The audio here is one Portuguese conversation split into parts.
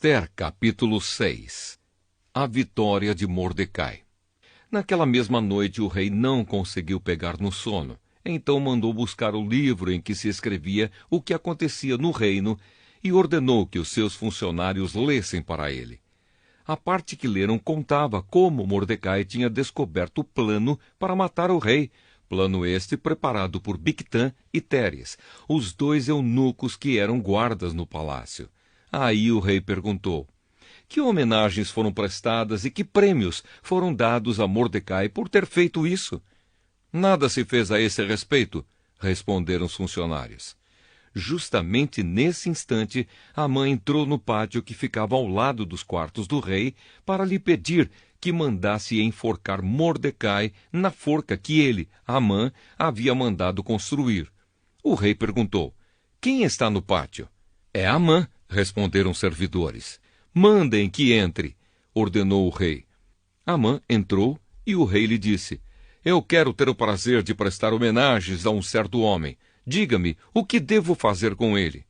Ester, capítulo 6. A vitória de Mordecai. Naquela mesma noite o rei não conseguiu pegar no sono. Então mandou buscar o livro em que se escrevia o que acontecia no reino e ordenou que os seus funcionários lessem para ele. A parte que leram contava como Mordecai tinha descoberto o plano para matar o rei, plano este preparado por Bigtã e Teres, os dois eunucos que eram guardas no palácio. Aí o rei perguntou: que homenagens foram prestadas e que prêmios foram dados a Mordecai por ter feito isso? Nada se fez a esse respeito, responderam os funcionários. Justamente nesse instante, Amã entrou no pátio que ficava ao lado dos quartos do rei para lhe pedir que mandasse enforcar Mordecai na forca que ele, Amã, havia mandado construir. O rei perguntou: quem está no pátio? É Amã, responderam os servidores. Mandem que entre, ordenou o rei. Amã entrou e o rei lhe disse: eu quero ter o prazer de prestar homenagens a um certo homem. Diga-me, o que devo fazer com ele?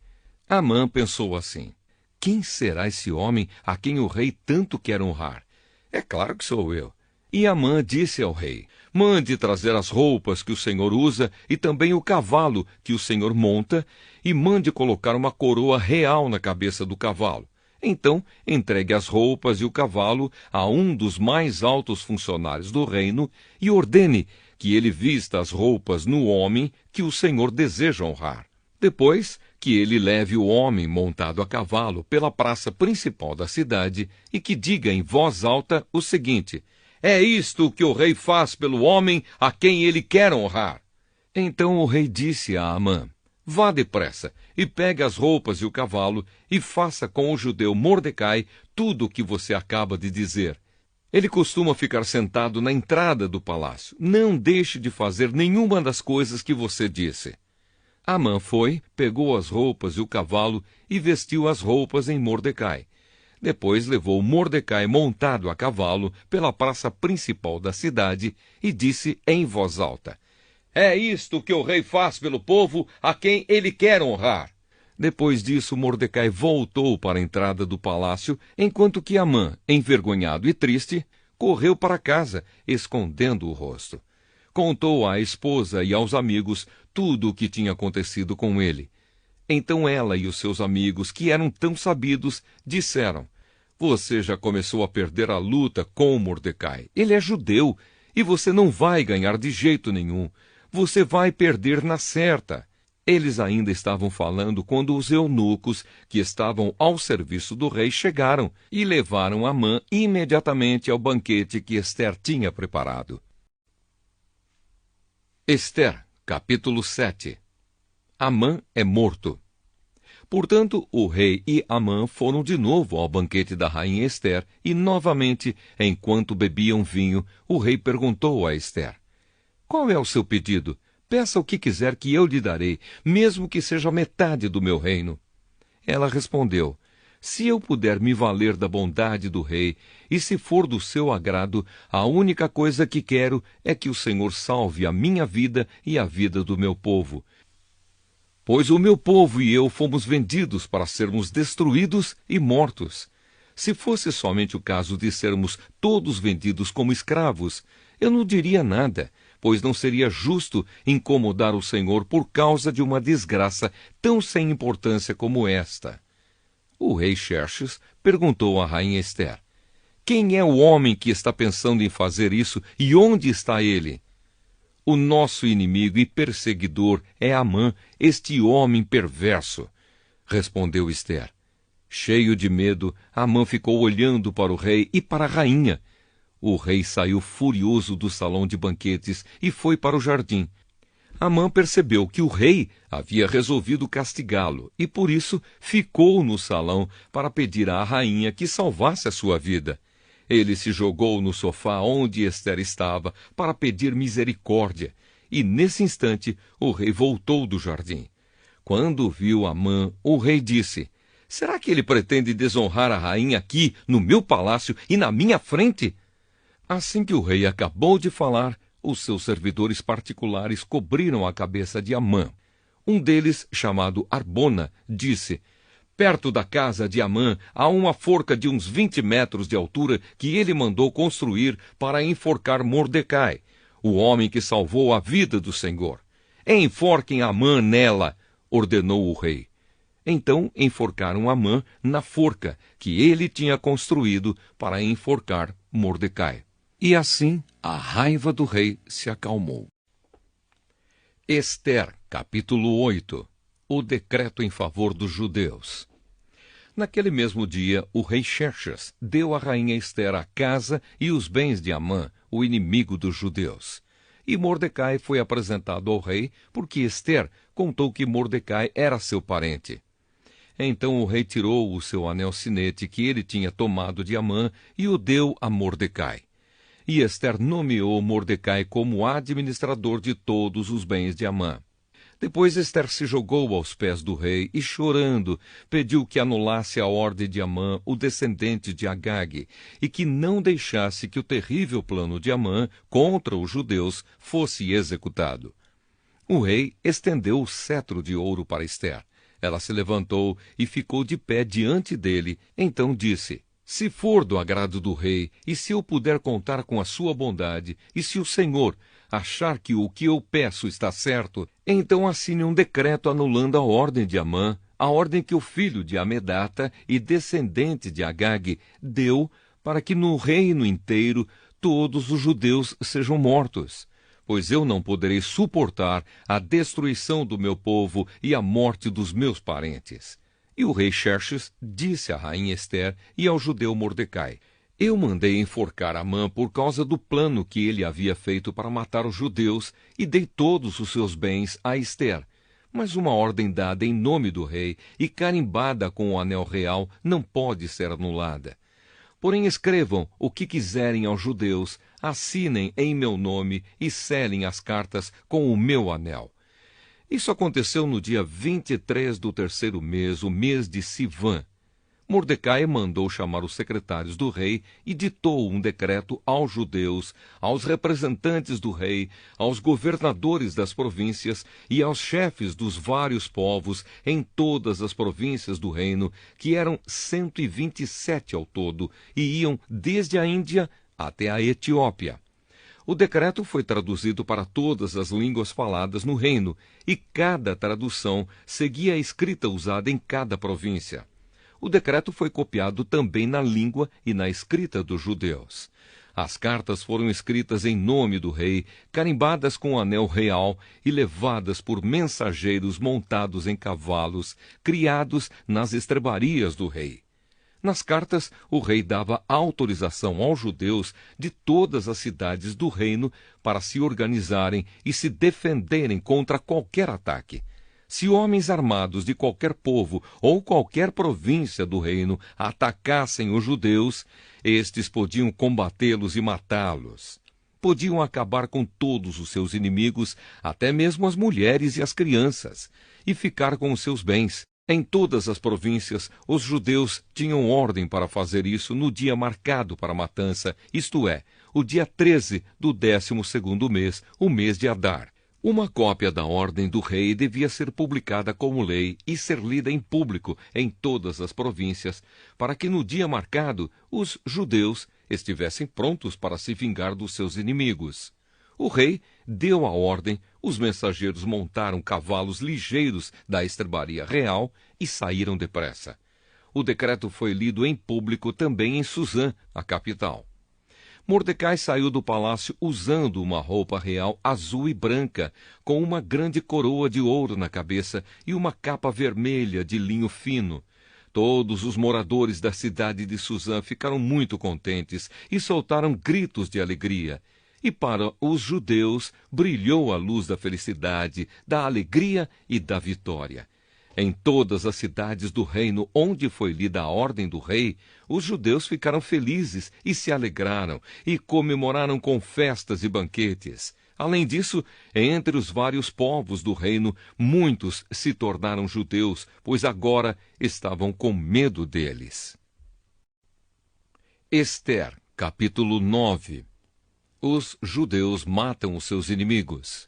Amã pensou assim: quem será esse homem a quem o rei tanto quer honrar? É claro que sou eu. E Amã disse ao rei: mande trazer as roupas que o Senhor usa e também o cavalo que o Senhor monta, e mande colocar uma coroa real na cabeça do cavalo. Então, entregue as roupas e o cavalo a um dos mais altos funcionários do reino e ordene que ele vista as roupas no homem que o Senhor deseja honrar. Depois, que ele leve o homem montado a cavalo pela praça principal da cidade e que diga em voz alta o seguinte: é isto que o rei faz pelo homem a quem ele quer honrar. Então o rei disse a Amã: vá depressa e pegue as roupas e o cavalo e faça com o judeu Mordecai tudo o que você acaba de dizer. Ele costuma ficar sentado na entrada do palácio. Não deixe de fazer nenhuma das coisas que você disse. Amã foi, pegou as roupas e o cavalo e vestiu as roupas em Mordecai. Depois levou Mordecai montado a cavalo pela praça principal da cidade e disse em voz alta: é isto que o rei faz pelo povo a quem ele quer honrar. Depois disso, Mordecai voltou para a entrada do palácio, enquanto que Amã, envergonhado e triste, correu para casa, escondendo o rosto. Contou à esposa e aos amigos tudo o que tinha acontecido com ele. Então ela e os seus amigos, que eram tão sabidos, disseram: você já começou a perder a luta com Mordecai. Ele é judeu e você não vai ganhar de jeito nenhum. Você vai perder na certa. Eles ainda estavam falando quando os eunucos, que estavam ao serviço do rei, chegaram e levaram Amã imediatamente ao banquete que Ester tinha preparado. Ester, capítulo 7. Amã é morto. Portanto, o rei e Amã foram de novo ao banquete da rainha Ester e, novamente, enquanto bebiam vinho, o rei perguntou a Ester: qual é o seu pedido? Peça o que quiser que eu lhe darei, mesmo que seja metade do meu reino. Ela respondeu: se eu puder me valer da bondade do rei, e se for do seu agrado, a única coisa que quero é que o Senhor salve a minha vida e a vida do meu povo. Pois o meu povo e eu fomos vendidos para sermos destruídos e mortos. Se fosse somente o caso de sermos todos vendidos como escravos, eu não diria nada, pois não seria justo incomodar o Senhor por causa de uma desgraça tão sem importância como esta. O rei Xerxes perguntou à rainha Ester: quem é o homem que está pensando em fazer isso e onde está ele? O nosso inimigo e perseguidor é Amã, este homem perverso, respondeu Ester. Cheio de medo, Amã ficou olhando para o rei e para a rainha. O rei saiu furioso do salão de banquetes e foi para o jardim. Amã percebeu que o rei havia resolvido castigá-lo e, por isso, ficou no salão para pedir à rainha que salvasse a sua vida. Ele se jogou no sofá onde Ester estava para pedir misericórdia, e, nesse instante, o rei voltou do jardim. Quando viu Amã, o rei disse: será que ele pretende desonrar a rainha aqui, no meu palácio e na minha frente? Assim que o rei acabou de falar, os seus servidores particulares cobriram a cabeça de Amã. Um deles, chamado Arbona, disse: Perto da casa de Amã há uma forca de uns 20 metros de altura que ele mandou construir para enforcar Mordecai, o homem que salvou a vida do Senhor. Enforquem Amã nela, ordenou o rei. Então enforcaram Amã na forca que ele tinha construído para enforcar Mordecai. E assim a raiva do rei se acalmou. Ester, capítulo 8. O decreto em favor dos judeus. Naquele mesmo dia, o rei Xerxes deu à rainha Ester a casa e os bens de Amã, o inimigo dos judeus. E Mordecai foi apresentado ao rei, porque Ester contou que Mordecai era seu parente. Então o rei tirou o seu anel-sinete que ele tinha tomado de Amã e o deu a Mordecai. E Ester nomeou Mordecai como administrador de todos os bens de Amã. Depois Ester se jogou aos pés do rei e, chorando, pediu que anulasse a ordem de Amã, o descendente de Agag, e que não deixasse que o terrível plano de Amã contra os judeus fosse executado. O rei estendeu o cetro de ouro para Ester. Ela se levantou e ficou de pé diante dele. Então disse: Se for do agrado do rei, e se eu puder contar com a sua bondade, e se o Senhor achar que o que eu peço está certo, então assine um decreto anulando a ordem de Amã, a ordem que o filho de Amedata e descendente de Agag deu para que no reino inteiro todos os judeus sejam mortos. Pois eu não poderei suportar a destruição do meu povo e a morte dos meus parentes. E o rei Xerxes disse à rainha Ester e ao judeu Mordecai: Eu mandei enforcar Amã por causa do plano que ele havia feito para matar os judeus e dei todos os seus bens a Ester. Mas uma ordem dada em nome do rei e carimbada com o anel real não pode ser anulada. Porém escrevam o que quiserem aos judeus, assinem em meu nome e selem as cartas com o meu anel. Isso aconteceu no dia 23 do terceiro mês, o mês de Sivã. Mordecai mandou chamar os secretários do rei e ditou um decreto aos judeus, aos representantes do rei, aos governadores das províncias e aos chefes dos vários povos em todas as províncias do reino, que eram 127 ao todo, e iam desde a Índia até a Etiópia. O decreto foi traduzido para todas as línguas faladas no reino, e cada tradução seguia a escrita usada em cada província. O decreto foi copiado também na língua e na escrita dos judeus. As cartas foram escritas em nome do rei, carimbadas com o anel real e levadas por mensageiros montados em cavalos, criados nas estrebarias do rei. Nas cartas, o rei dava autorização aos judeus de todas as cidades do reino para se organizarem e se defenderem contra qualquer ataque. Se homens armados de qualquer povo ou qualquer província do reino atacassem os judeus, estes podiam combatê-los e matá-los. Podiam acabar com todos os seus inimigos, até mesmo as mulheres e as crianças, e ficar com os seus bens. Em todas as províncias, os judeus tinham ordem para fazer isso no dia marcado para a matança, isto é, o dia 13 do 12º mês, o mês de Adar. Uma cópia da ordem do rei devia ser publicada como lei e ser lida em público em todas as províncias, para que no dia marcado os judeus estivessem prontos para se vingar dos seus inimigos. O rei deu a ordem, os mensageiros montaram cavalos ligeiros da estrebaria real e saíram depressa. O decreto foi lido em público também em Suzã, a capital. Mordecai saiu do palácio usando uma roupa real azul e branca, com uma grande coroa de ouro na cabeça e uma capa vermelha de linho fino. Todos os moradores da cidade de Suzã ficaram muito contentes e soltaram gritos de alegria. E para os judeus brilhou a luz da felicidade, da alegria e da vitória. Em todas as cidades do reino onde foi lida a ordem do rei, os judeus ficaram felizes e se alegraram, e comemoraram com festas e banquetes. Além disso, entre os vários povos do reino, muitos se tornaram judeus, pois agora estavam com medo deles. Ester, capítulo 9. Os judeus matam os seus inimigos.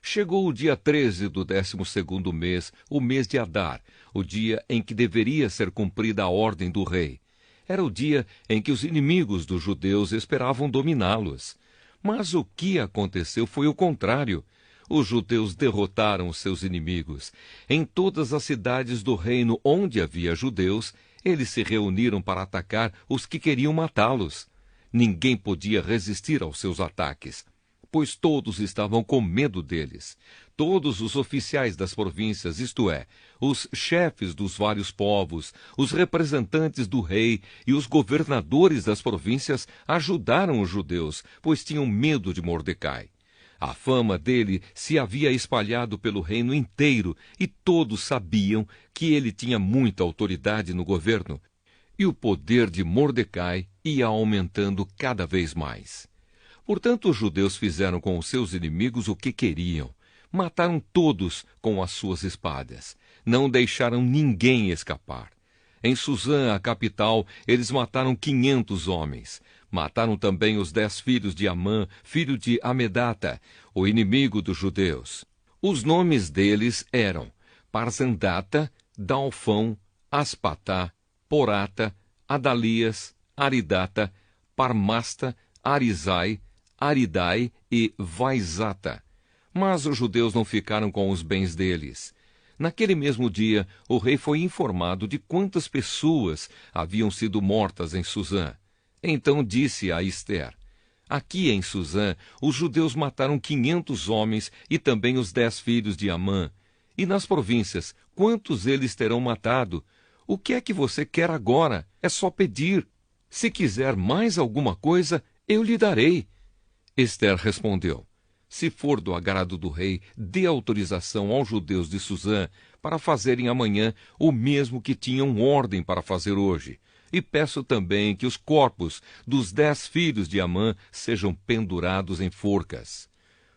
Chegou o dia 13 do 12º mês, o mês de Adar, o dia em que deveria ser cumprida a ordem do rei. Era o dia em que os inimigos dos judeus esperavam dominá-los. Mas o que aconteceu foi o contrário. Os judeus derrotaram os seus inimigos. Em todas as cidades do reino onde havia judeus, eles se reuniram para atacar os que queriam matá-los. Ninguém podia resistir aos seus ataques, pois todos estavam com medo deles. Todos os oficiais das províncias, isto é, os chefes dos vários povos, os representantes do rei e os governadores das províncias ajudaram os judeus, pois tinham medo de Mordecai. A fama dele se havia espalhado pelo reino inteiro e todos sabiam que ele tinha muita autoridade no governo. E o poder de Mordecai ia aumentando cada vez mais. Portanto, os judeus fizeram com os seus inimigos o que queriam. Mataram todos com as suas espadas. Não deixaram ninguém escapar. Em Suzã, a capital, eles mataram 500 homens. Mataram também os 10 filhos de Amã, filho de Amedata, o inimigo dos judeus. Os nomes deles eram Parzandata, Dalfão, Aspatá, Porata, Adalias, Aridata, Parmasta, Arizai, Aridai e Vaizata. Mas os judeus não ficaram com os bens deles. Naquele mesmo dia, o rei foi informado de quantas pessoas haviam sido mortas em Suzã. Então disse a Ester: aqui em Suzã, os judeus mataram 500 homens e também os 10 filhos de Amã. E nas províncias, quantos eles terão matado? O que é que você quer agora? É só pedir. Se quiser mais alguma coisa, eu lhe darei. Ester respondeu: se for do agrado do rei, dê autorização aos judeus de Suzã para fazerem amanhã o mesmo que tinham ordem para fazer hoje. E peço também que os corpos dos 10 filhos de Amã sejam pendurados em forcas.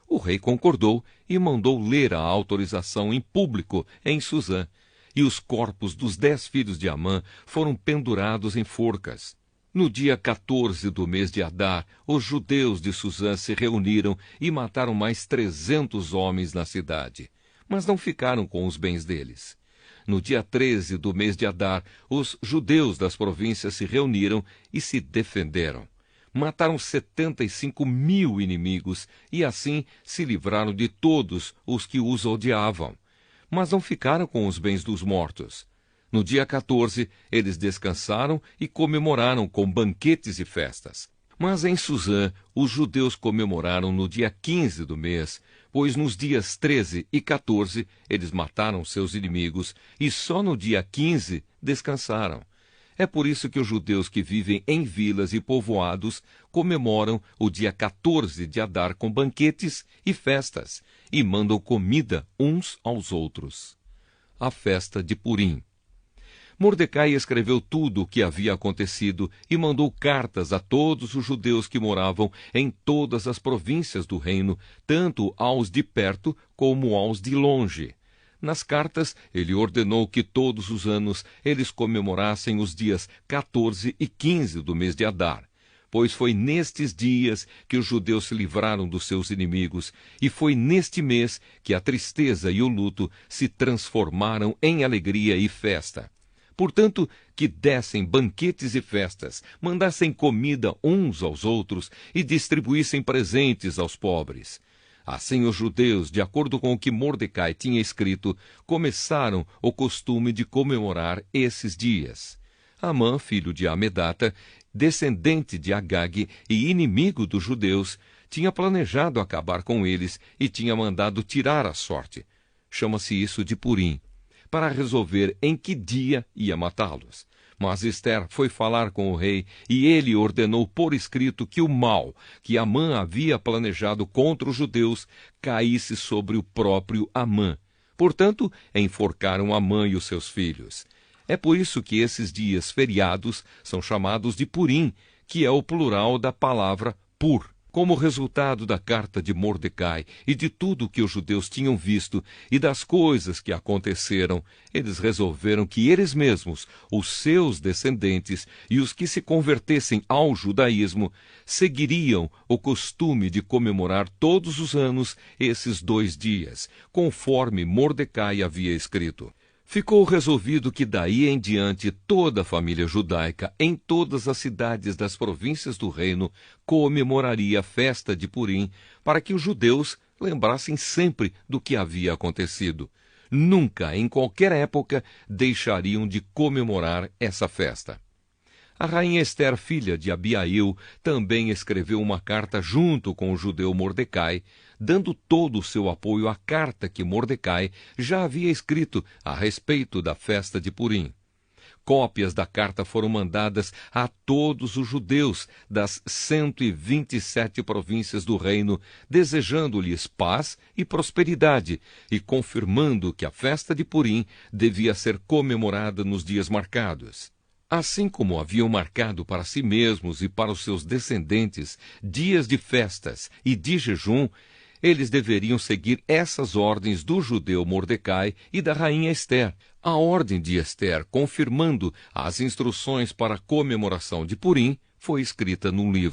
O rei concordou e mandou ler a autorização em público em Suzã. E os corpos dos 10 filhos de Amã foram pendurados em forcas. No dia 14 do mês de Adar, os judeus de Suzã se reuniram e mataram mais 300 homens na cidade, mas não ficaram com os bens deles. No dia 13 do mês de Adar, os judeus das províncias se reuniram e se defenderam. Mataram 75.000 inimigos e assim se livraram de todos os que os odiavam, mas não ficaram com os bens dos mortos. No dia 14, eles descansaram e comemoraram com banquetes e festas. Mas em Suzã, os judeus comemoraram no dia 15 do mês, pois nos dias 13 e 14 eles mataram seus inimigos e só no dia 15 descansaram. É por isso que os judeus que vivem em vilas e povoados comemoram o dia 14 de Adar com banquetes e festas e mandam comida uns aos outros. A festa de Purim. Mordecai escreveu tudo o que havia acontecido e mandou cartas a todos os judeus que moravam em todas as províncias do reino, tanto aos de perto como aos de longe. Nas cartas, ele ordenou que todos os anos eles comemorassem os dias 14 e 15 do mês de Adar, pois foi nestes dias que os judeus se livraram dos seus inimigos, e foi neste mês que a tristeza e o luto se transformaram em alegria e festa. Portanto, que dessem banquetes e festas, mandassem comida uns aos outros e distribuíssem presentes aos pobres. Assim os judeus, de acordo com o que Mordecai tinha escrito, começaram o costume de comemorar esses dias. Amã, filho de Amedata, descendente de Agag e inimigo dos judeus, tinha planejado acabar com eles e tinha mandado tirar a sorte. Chama-se isso de Purim, para resolver em que dia ia matá-los. Mas Ester foi falar com o rei, e ele ordenou por escrito que o mal que Amã havia planejado contra os judeus caísse sobre o próprio Amã. Portanto, enforcaram Amã e os seus filhos. É por isso que esses dias feriados são chamados de Purim, que é o plural da palavra pur. Como resultado da carta de Mordecai e de tudo o que os judeus tinham visto e das coisas que aconteceram, eles resolveram que eles mesmos, os seus descendentes e os que se convertessem ao judaísmo, seguiriam o costume de comemorar todos os anos esses 2 dias, conforme Mordecai havia escrito. Ficou resolvido que daí em diante toda a família judaica em todas as cidades das províncias do reino comemoraria a festa de Purim, para que os judeus lembrassem sempre do que havia acontecido. Nunca, em qualquer época, deixariam de comemorar essa festa. A rainha Ester, filha de Abiail, também escreveu uma carta junto com o judeu Mordecai, dando todo o seu apoio à carta que Mordecai já havia escrito a respeito da festa de Purim. Cópias da carta foram mandadas a todos os judeus das 127 províncias do reino, desejando-lhes paz e prosperidade e confirmando que a festa de Purim devia ser comemorada nos dias marcados. Assim como haviam marcado para si mesmos e para os seus descendentes dias de festas e de jejum, eles deveriam seguir essas ordens do judeu Mordecai e da rainha Ester. A ordem de Ester, confirmando as instruções para a comemoração de Purim, foi escrita num livro.